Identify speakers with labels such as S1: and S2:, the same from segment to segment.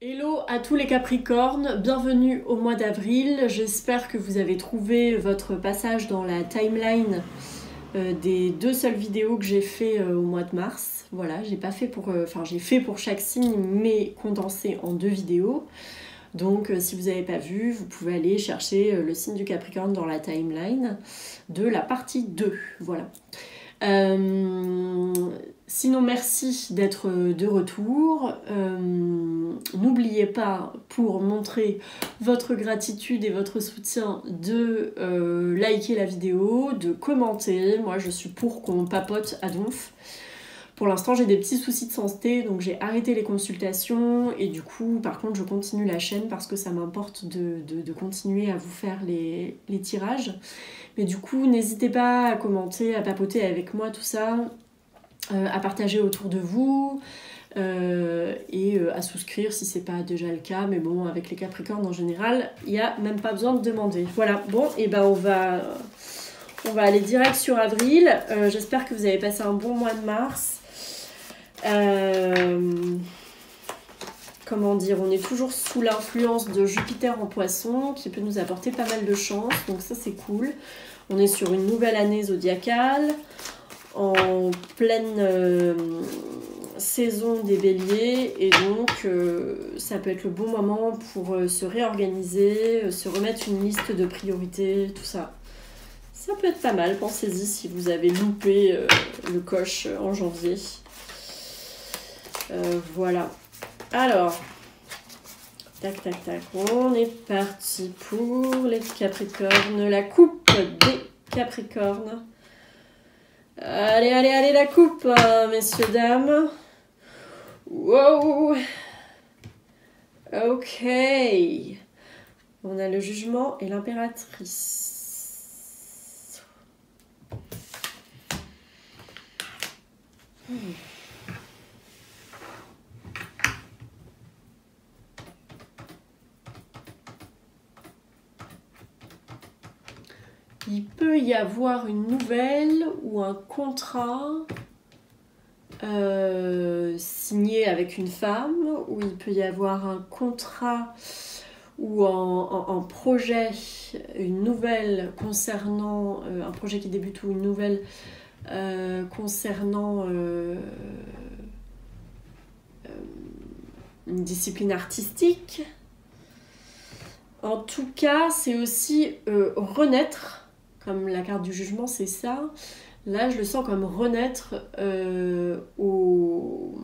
S1: Hello à tous les Capricornes, bienvenue au mois d'avril. J'espère que vous avez trouvé votre passage dans la timeline des deux seules vidéos que j'ai fait au mois de mars. Voilà, j'ai pas fait pour, j'ai fait pour chaque signe, mais condensé en deux vidéos. Donc si vous n'avez pas vu, vous pouvez aller chercher le signe du Capricorne dans la timeline de la partie 2. Voilà. Sinon, merci d'être de retour. N'oubliez pas, pour montrer votre gratitude et votre soutien, de liker la vidéo, de commenter. Moi, je suis pour qu'on papote à donf. Pour l'instant, j'ai des petits soucis de santé, donc j'ai arrêté les consultations. Et du coup, par contre, je continue la chaîne parce que ça m'importe de continuer à vous faire les tirages. Mais du coup, n'hésitez pas à commenter, à papoter avec moi, tout ça, à partager autour de vous et à souscrire si c'est pas déjà le cas. Mais bon, avec les Capricornes en général, il n'y a même pas besoin de demander. Voilà, bon, et ben on va aller direct sur avril. J'espère que vous avez passé un bon mois de mars. Comment dire, on est toujours sous l'influence de Jupiter en Poisson qui peut nous apporter pas mal de chance, donc ça c'est cool. On est sur une nouvelle année zodiacale, en pleine saison des béliers, et donc ça peut être le bon moment pour se réorganiser, se remettre une liste de priorités, tout ça. Ça peut être pas mal, pensez-y si vous avez loupé le coche en janvier. Voilà. Alors, tac, tac, tac, on est parti pour les Capricornes, la coupe des Capricornes. Allez, allez, allez, la coupe, hein, messieurs, dames. Wow. Ok. On a le jugement et l'impératrice. Il peut y avoir une nouvelle ou un contrat signé avec une femme, ou il peut y avoir un contrat ou un projet, une nouvelle concernant, un projet qui débute ou une nouvelle concernant une discipline artistique. En tout cas, c'est aussi renaître. Comme la carte du jugement, c'est ça. Là, je le sens comme renaître aux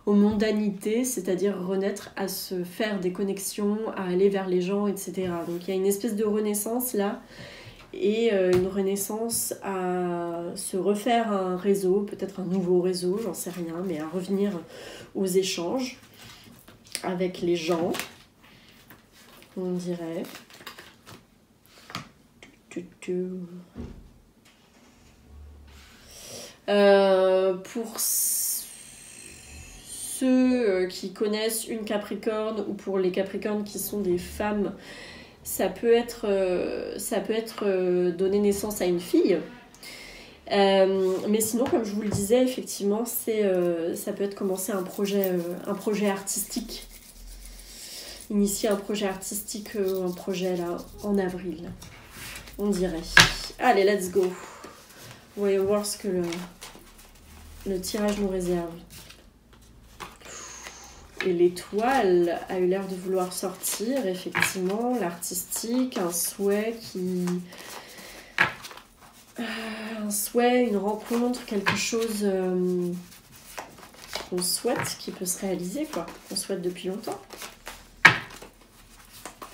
S1: mondanités, c'est-à-dire renaître à se faire des connexions, à aller vers les gens, etc. Donc il y a une espèce de renaissance là, et une renaissance à se refaire un réseau, peut-être un nouveau réseau, j'en sais rien, mais à revenir aux échanges avec les gens, on dirait. Pour ceux qui connaissent une Capricorne, ou pour les Capricornes qui sont des femmes, ça peut être donner naissance à une fille. Mais sinon, comme je vous le disais, effectivement, ça peut être commencer un projet artistique. Initier un projet artistique, un projet là, en avril, on dirait. Allez, let's go. Voyons voir ce que le tirage nous réserve. Et l'étoile a eu l'air de vouloir sortir, effectivement, l'artistique, un souhait un souhait, une rencontre, quelque chose qu'on souhaite, qui peut se réaliser, quoi, qu'on souhaite depuis longtemps.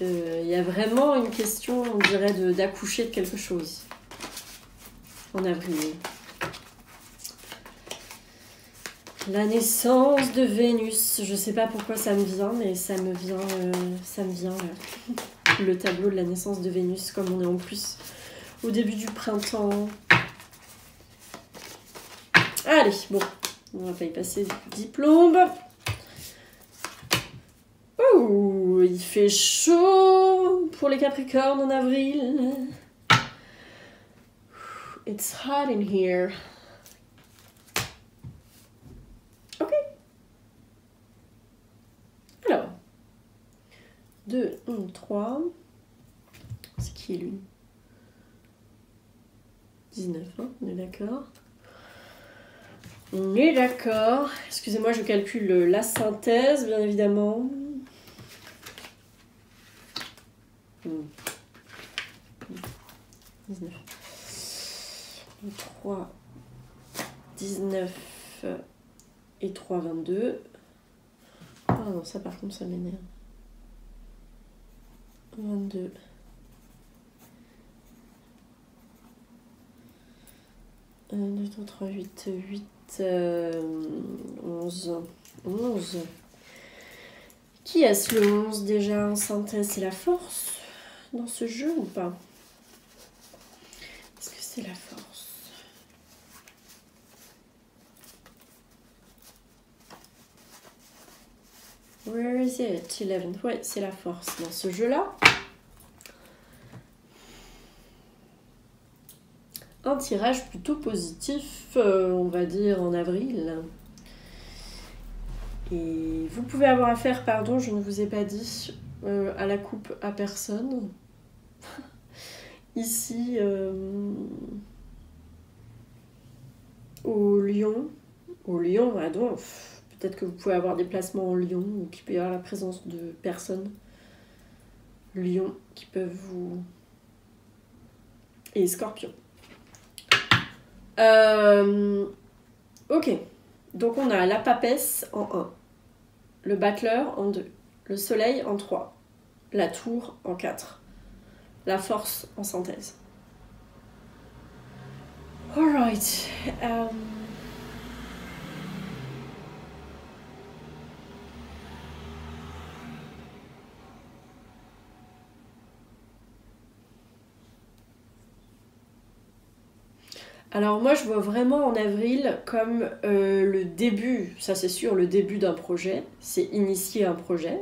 S1: Il y a vraiment une question, on dirait, d'accoucher de quelque chose en avril. La naissance de Vénus, je sais pas pourquoi ça me vient, mais ça me vient le tableau de la naissance de Vénus, comme on est en plus au début du printemps. Allez, bon, on va pas y passer 10 plombes. Oh, il fait chaud pour les Capricornes en avril. It's hot in here. Ok. 2, 1, 3. C'est qui est lune? 19, hein, on est d'accord. On est d'accord. Excusez-moi, je calcule la synthèse, bien évidemment. 19. 3, 19 et 3, 22. Ah non, ça par contre, ça m'énerve. 22. 1, 2, 3, 8, 8, 11. 11. Qui est-ce le 11 déjà en synthèse? C'est la force dans ce jeu ou pas? Est-ce que c'est la force? Where is it? 11. Ouais, c'est la force dans ce jeu-là. Un tirage plutôt positif, on va dire, en avril. Et vous pouvez avoir affaire, pardon, je ne vous ai pas dit, à la coupe à personne. Ici, au Lion. Au Lion, ah donc, peut-être que vous pouvez avoir des placements en Lion, ou qu'il peut y avoir la présence de personnes Lion qui peuvent vous... Et Scorpion. Ok, donc on a la papesse en 1, le battleur en 2, le soleil en 3, la tour en 4, la force en synthèse. Alright. Alors moi je vois vraiment en avril comme le début, ça c'est sûr, le début d'un projet, c'est initier un projet.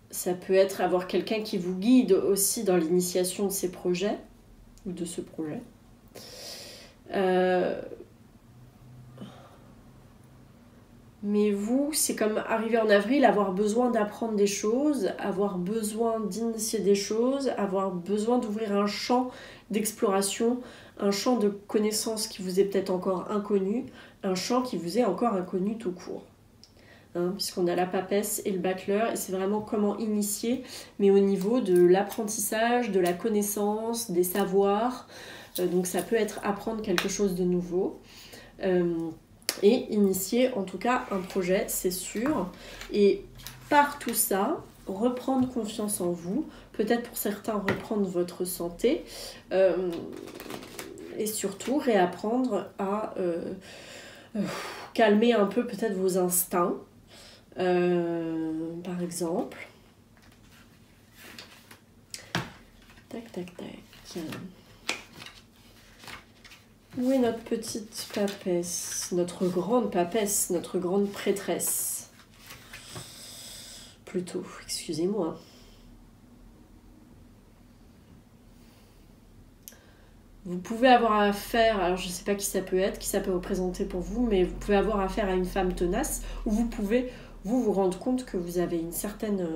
S1: Ça peut être avoir quelqu'un qui vous guide aussi dans l'initiation de ces projets, ou de ce projet. Mais vous, c'est comme arriver en avril, avoir besoin d'apprendre des choses, avoir besoin d'initier des choses, avoir besoin d'ouvrir un champ d'exploration, un champ de connaissances qui vous est peut-être encore inconnu, un champ qui vous est encore inconnu tout court. Hein, puisqu'on a la papesse et le battleur, et c'est vraiment comment initier, mais au niveau de l'apprentissage, de la connaissance, des savoirs. Donc ça peut être apprendre quelque chose de nouveau. Et initier en tout cas un projet, c'est sûr. Et par tout ça, reprendre confiance en vous, peut-être pour certains reprendre votre santé, et surtout réapprendre à calmer un peu peut-être vos instincts, par exemple. Tac, tac, tac. Où est notre petite papesse? Notre grande papesse, notre grande prêtresse. Plutôt, excusez-moi. Vous pouvez avoir affaire, alors je ne sais pas qui ça peut être, qui ça peut représenter pour vous, mais vous pouvez avoir affaire à une femme tenace, ou vous pouvez vous rendre compte que vous avez une certaine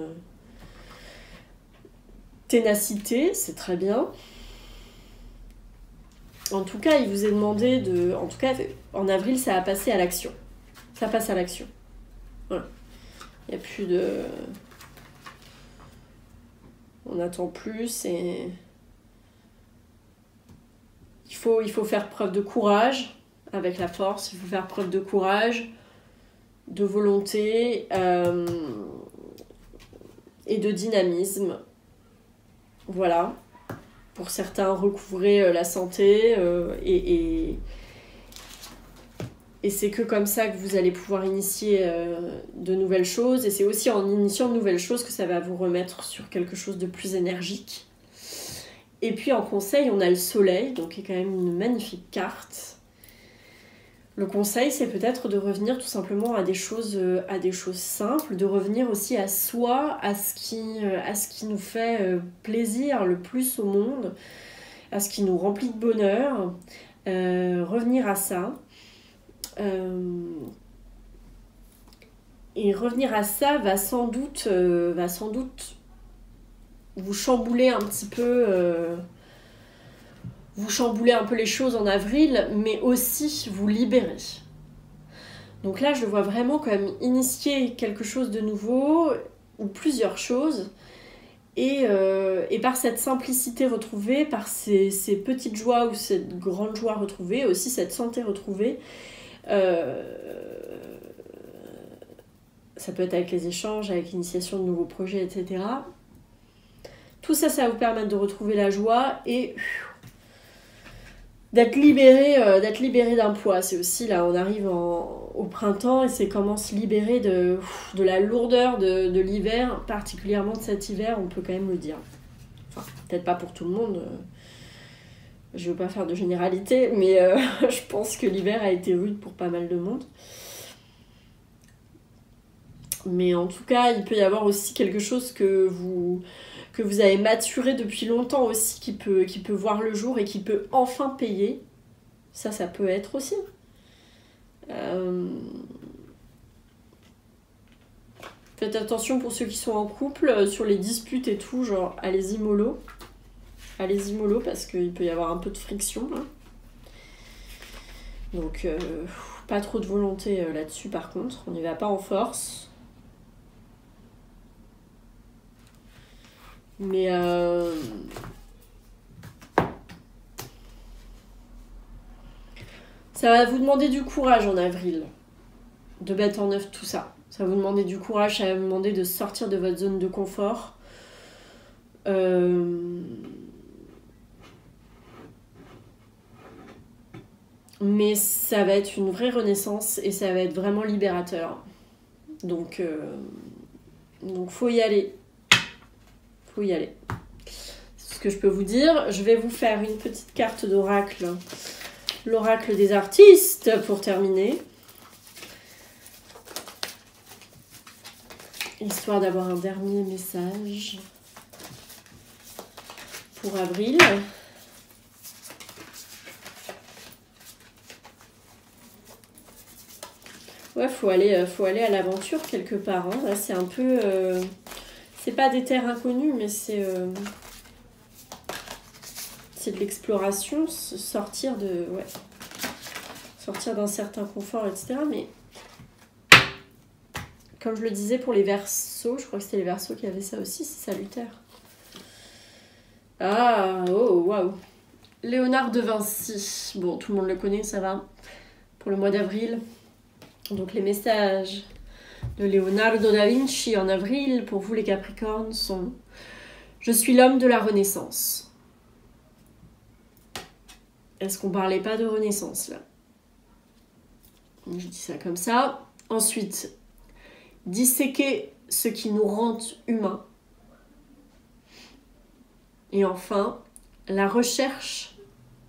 S1: ténacité, c'est très bien. En tout cas, il vous est demandé de... En tout cas, en avril, ça a passé à l'action. Ça passe à l'action. Voilà. Il n'y a plus de... On attend plus et... Il faut faire preuve de courage avec la force. Il faut faire preuve de courage, de volonté et de dynamisme. Voilà. Pour certains, recouvrer la santé et c'est que comme ça que vous allez pouvoir initier de nouvelles choses. Et c'est aussi en initiant de nouvelles choses que ça va vous remettre sur quelque chose de plus énergique. Et puis en conseil, on a le soleil, donc qui est quand même une magnifique carte. Le conseil, c'est peut-être de revenir tout simplement à des choses simples, de revenir aussi à soi, à ce qui nous fait plaisir le plus au monde, à ce qui nous remplit de bonheur. Revenir à ça. Et revenir à ça va sans doute vous chambouler un petit peu, vous chambouler un peu les choses en avril, mais aussi vous libérer. Donc là, je vois vraiment comme initier quelque chose de nouveau, ou plusieurs choses, et par cette simplicité retrouvée, par ces petites joies ou cette grande joie retrouvée, aussi cette santé retrouvée, ça peut être avec les échanges, avec l'initiation de nouveaux projets, etc. Tout ça, ça va vous permettre de retrouver la joie et d'être libéré d'un poids. C'est aussi, là, on arrive au printemps et c'est comment se libérer de la lourdeur de l'hiver, particulièrement de cet hiver, on peut quand même le dire. Enfin, peut-être pas pour tout le monde, je veux pas faire de généralité, mais je pense que l'hiver a été rude pour pas mal de monde. Mais en tout cas, il peut y avoir aussi quelque chose que vous avez maturé depuis longtemps aussi, qui peut voir le jour et qui peut enfin payer. Ça peut être aussi. Faites attention pour ceux qui sont en couple, sur les disputes et tout, genre allez-y mollo. Allez-y mollo parce qu'il peut y avoir un peu de friction. Hein. Donc, pas trop de volonté là-dessus par contre, on n'y va pas en force. Mais ça va vous demander du courage en avril de mettre en œuvre tout ça. Ça va vous demander du courage, ça va vous demander de sortir de votre zone de confort. Mais ça va être une vraie renaissance et ça va être vraiment libérateur. Donc faut y aller. Faut y aller. C'est ce que je peux vous dire. Je vais vous faire une petite carte d'oracle. L'oracle des artistes pour terminer. Histoire d'avoir un dernier message pour avril. Ouais, faut aller à l'aventure quelque part. Hein. Là, c'est un peu... c'est pas des terres inconnues, mais c'est de l'exploration, sortir d'un certain confort, etc. Mais comme je le disais pour les Verseaux, je crois que c'était les Verseaux qui avaient ça aussi, c'est salutaire. Ah, oh, waouh. Léonard de Vinci. Bon, tout le monde le connaît, ça va. Pour le mois d'avril. Donc les messages de Leonardo da Vinci en avril, pour vous les Capricornes, sont « Je suis l'homme de la Renaissance ». Est-ce qu'on parlait pas de Renaissance, là? Je dis ça comme ça. Ensuite, disséquer ce qui nous rend humains. Et enfin, la recherche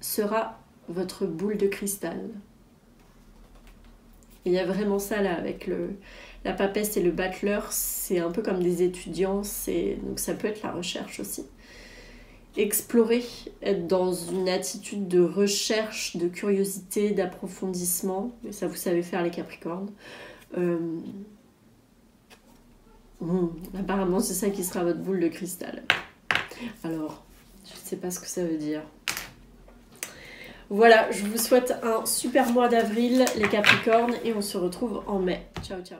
S1: sera votre boule de cristal. Il y a vraiment ça là avec la papesse et le battleur, c'est un peu comme des étudiants, donc ça peut être la recherche aussi. Explorer, être dans une attitude de recherche, de curiosité, d'approfondissement, mais ça vous savez faire les Capricornes. Apparemment c'est ça qui sera votre boule de cristal. Alors, je ne sais pas ce que ça veut dire. Voilà, je vous souhaite un super mois d'avril, les Capricornes, et on se retrouve en mai. Ciao, ciao.